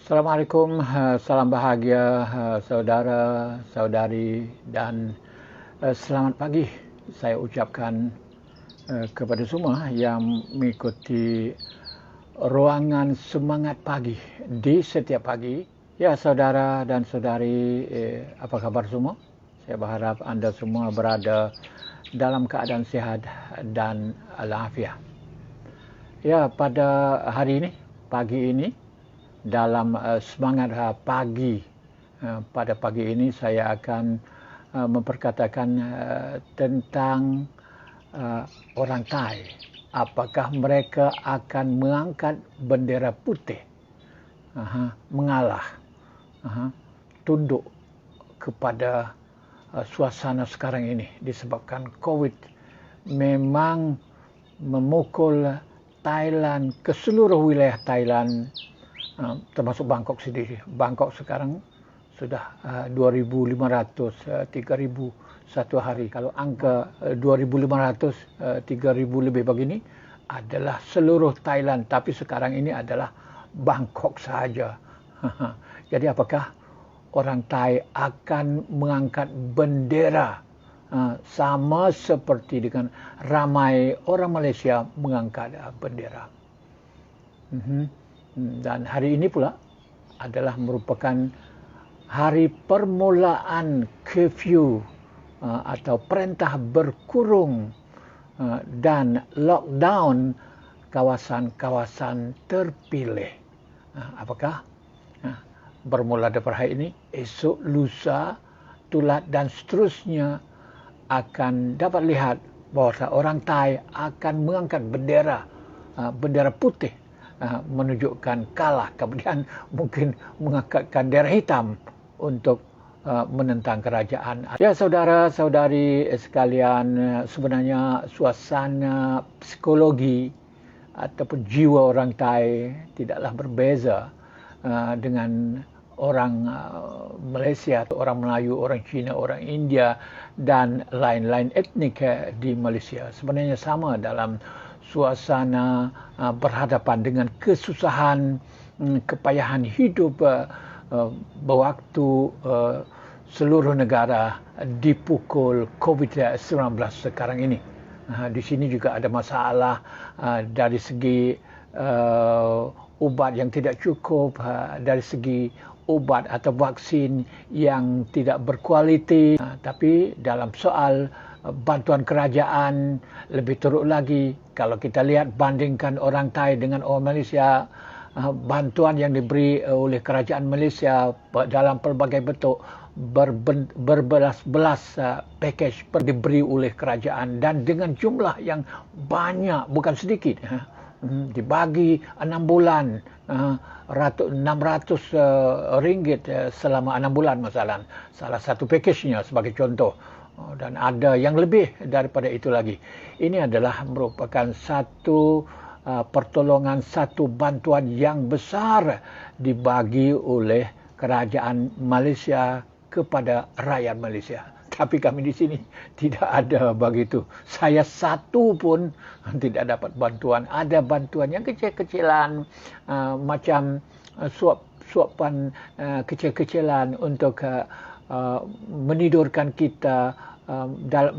Assalamualaikum, salam bahagia saudara, saudari dan selamat pagi saya ucapkan kepada semua yang mengikuti ruangan semangat pagi di setiap pagi. Ya saudara dan saudari, apa kabar semua? Saya berharap anda semua berada dalam keadaan sihat dan alafiat. Ya, pada hari ini, pagi ini, dalam semangat pagi, pada pagi ini saya akan memperkatakan tentang orang Thai. Apakah mereka akan mengangkat bendera putih, mengalah, tunduk kepada suasana sekarang ini disebabkan COVID memang memukul Thailand, ke seluruh wilayah Thailand, termasuk Bangkok sendiri. Bangkok sekarang sudah 2.500, 3.000 satu hari. Kalau angka 2.500, 3.000 lebih begini adalah seluruh Thailand. Tapi sekarang ini adalah Bangkok saja. Jadi apakah orang Thai akan mengangkat bendera sama seperti dengan ramai orang Malaysia mengangkat bendera? Dan hari ini pula adalah merupakan hari permulaan curfew atau perintah berkurung dan lockdown kawasan-kawasan terpilih. Apakah bermula daripada hari ini, esok, lusa, tulat dan seterusnya akan dapat lihat bahawa orang Thai akan mengangkat bendera putih, menunjukkan kalah, kemudian mungkin mengangkatkan bendera hitam untuk menentang kerajaan. Ya saudara-saudari sekalian, sebenarnya suasana psikologi ataupun jiwa orang Thai tidaklah berbeza dengan orang Malaysia, orang Melayu, orang Cina, orang India dan lain-lain etnik di Malaysia. Sebenarnya sama dalam suasana berhadapan dengan kesusahan, kepayahan hidup berwaktu seluruh negara dipukul COVID-19 sekarang ini. Di sini juga ada masalah dari segi ubat yang tidak cukup, dari segi ubat atau vaksin yang tidak berkualiti. Tapi dalam soal bantuan kerajaan lebih teruk lagi, kalau kita lihat bandingkan orang Thai dengan orang Malaysia, bantuan yang diberi oleh kerajaan Malaysia dalam pelbagai bentuk, berbelas-belas package diberi oleh kerajaan dan dengan jumlah yang banyak, bukan sedikit. Dibagi 6 bulan, 600 ringgit selama 6 bulan masalah. Salah satu package-nya sebagai contoh. Dan ada yang lebih daripada itu lagi. Ini adalah merupakan satu pertolongan, satu bantuan yang besar dibagi oleh kerajaan Malaysia kepada rakyat Malaysia. Tapi kami di sini tidak ada begitu. Saya satu pun tidak dapat bantuan. Ada bantuan yang kecil-kecilan, macam suapan kecil-kecilan untuk menidurkan kita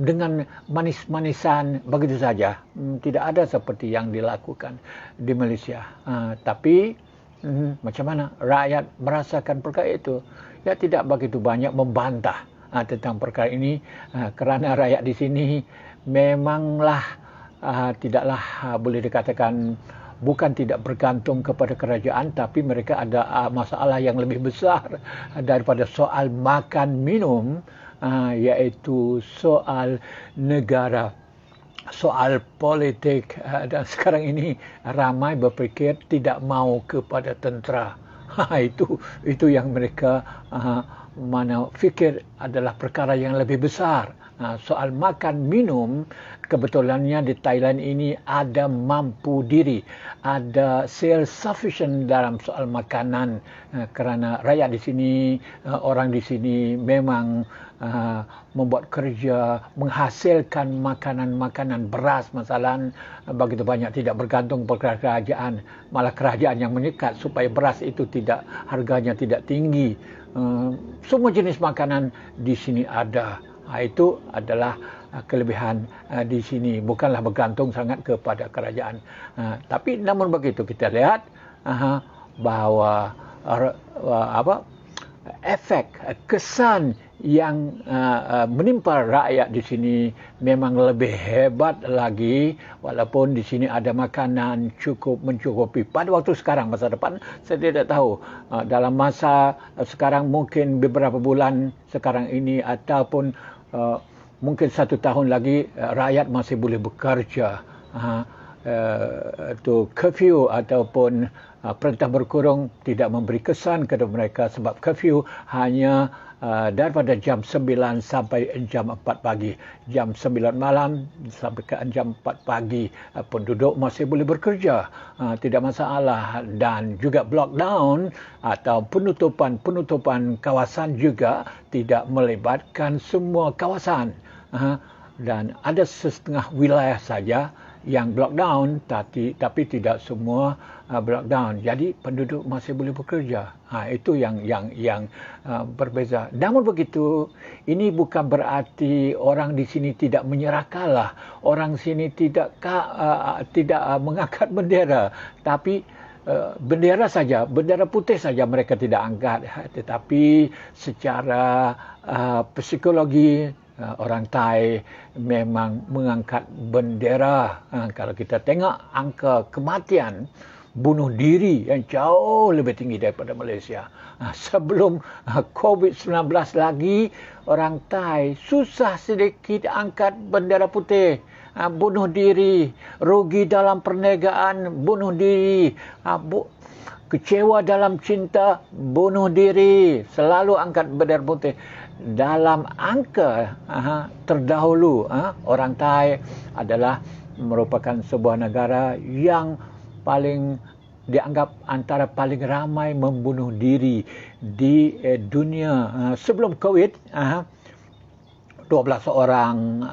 dengan manis-manisan, begitu saja. Tidak ada seperti yang dilakukan di Malaysia. Tapi macam mana rakyat merasakan perkara itu? Ya, tidak begitu banyak membantah tentang perkara ini, kerana rakyat di sini memanglah tidaklah boleh dikatakan bukan tidak bergantung kepada kerajaan, tapi mereka ada masalah yang lebih besar daripada soal makan minum, iaitu soal negara, soal politik. Dan sekarang ini ramai berfikir tidak mau kepada tentera. Itu yang mereka mana fikir adalah perkara yang lebih besar Soal makan minum, kebetulannya di Thailand ini ada mampu diri, ada self-sufficient dalam soal makanan, kerana rakyat di sini, orang di sini memang membuat kerja, menghasilkan makanan-makanan beras masalah begitu banyak, tidak bergantung pada kerajaan, malah kerajaan yang menyekat supaya beras itu tidak, harganya tidak tinggi. Semua jenis makanan di sini ada. Itu adalah kelebihan di sini, bukanlah bergantung sangat kepada kerajaan. Tapi namun begitu kita lihat bahawa efek, kesan yang menimpa rakyat di sini memang lebih hebat lagi, walaupun di sini ada makanan cukup mencukupi. Pada waktu sekarang, masa depan saya tidak tahu. Dalam masa sekarang mungkin beberapa bulan sekarang ini ataupun mungkin 1 tahun lagi rakyat masih boleh bekerja. Itu curfew ataupun perintah berkurung tidak memberi kesan kepada mereka, sebab curfew hanya daripada jam 9 sampai jam 4 pagi. Jam 9 malam sampai ke jam 4 pagi penduduk masih boleh bekerja, tidak masalah. Dan juga lockdown atau penutupan kawasan juga tidak melibatkan semua kawasan. Dan ada setengah wilayah saja yang lockdown, tapi tidak semua lockdown. Jadi penduduk masih boleh bekerja. Itu yang berbeza. Namun begitu, ini bukan berarti orang di sini tidak menyerah kalah. Orang sini tidak mengangkat bendera, tapi bendera saja, bendera putih saja mereka tidak angkat. Tetapi secara psikologi, orang Thai memang mengangkat bendera. Kalau kita tengok angka kematian, bunuh diri yang jauh lebih tinggi daripada Malaysia. Sebelum COVID-19 lagi, orang Thai susah sedikit angkat bendera putih. Bunuh diri, rugi dalam perniagaan, bunuh diri, kecewa dalam cinta, bunuh diri, selalu angkat bendera putih. Dalam angka terdahulu, orang Thai adalah merupakan sebuah negara yang paling dianggap antara paling ramai membunuh diri di dunia. Sebelum COVID, 12 orang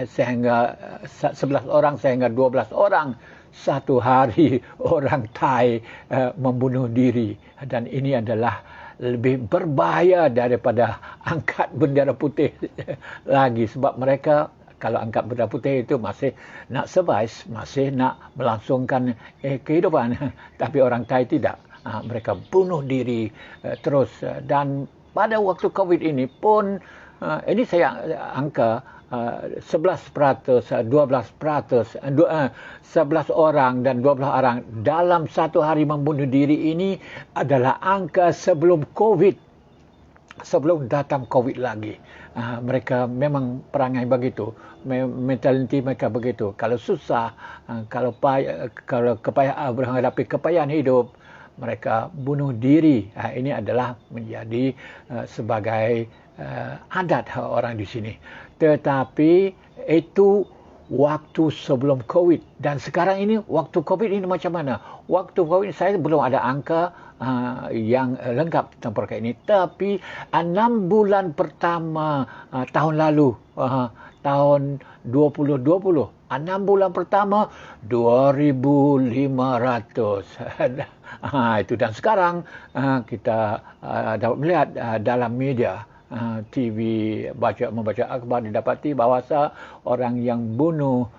sehingga 11 orang sehingga 12 orang satu hari orang Thai membunuh diri. Dan ini adalah lebih berbahaya daripada angkat bendera putih lagi, sebab mereka kalau angkat bendera putih itu masih nak survive, masih nak melangsungkan kehidupan. Tapi orang Thai tidak. Mereka bunuh diri terus. Dan pada waktu COVID ini pun, ini saya angka 11%, 12%, 11 orang dan 12 orang dalam satu hari membunuh diri. Ini adalah angka sebelum COVID, sebelum datang COVID lagi. Mereka memang perangai begitu, mentaliti mereka begitu. Kalau susah, kalau menghadapi kepayahan hidup, mereka bunuh diri. Ini adalah menjadi sebagai adat orang di sini. Tetapi itu waktu sebelum COVID. Dan sekarang ini, waktu COVID ini macam mana? Waktu COVID saya belum ada angka yang lengkap tentang perkara ini. Tapi 6 bulan pertama tahun lalu, tahun 2020, 6 bulan pertama 2.500. Itu. Dan sekarang kita dapat melihat dalam media, TV, membaca akhbar, didapati bahawa orang yang bunuh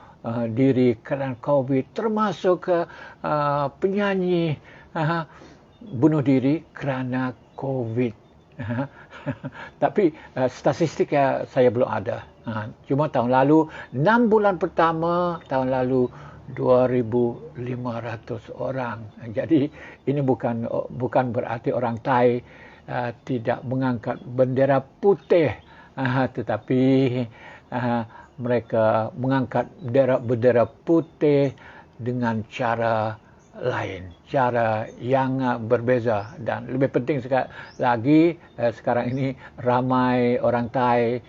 diri kerana COVID, termasuk penyanyi bunuh diri kerana COVID. Tapi statistik saya belum ada. Cuma tahun lalu, 6 bulan pertama tahun lalu 2.500 orang. Jadi ini bukan berarti orang Thai tidak mengangkat bendera putih, tetapi mereka mengangkat bendera putih dengan cara lain, cara yang berbeza. Dan lebih penting lagi, sekarang ini ramai orang Thai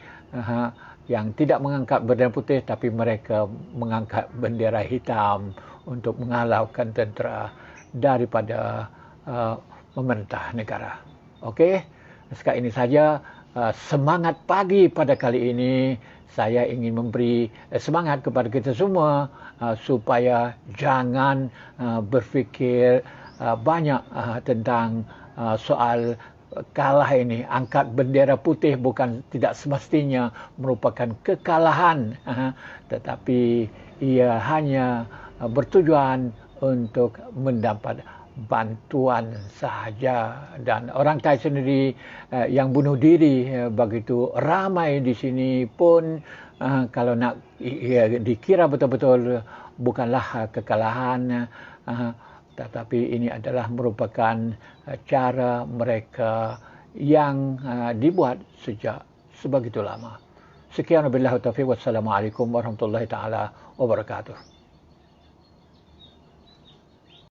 yang tidak mengangkat bendera putih, tapi mereka mengangkat bendera hitam untuk menghalaukan tentera daripada pemerintah negara. Okey, sekarang ini saja semangat pagi pada kali ini. Saya ingin memberi semangat kepada kita semua supaya jangan berfikir banyak tentang soal kalah ini. Angkat bendera putih bukan tidak semestinya merupakan kekalahan, tetapi ia hanya bertujuan untuk mendapat bantuan sahaja. Dan orang Thai sendiri yang bunuh diri begitu ramai di sini pun kalau nak dikira betul-betul bukanlah kekalahan, tetapi ini adalah merupakan cara mereka yang dibuat sejak sebegitu lama. Sekian wabillahi taufiq, wassalamualaikum warahmatullahi taala wabarakatuh.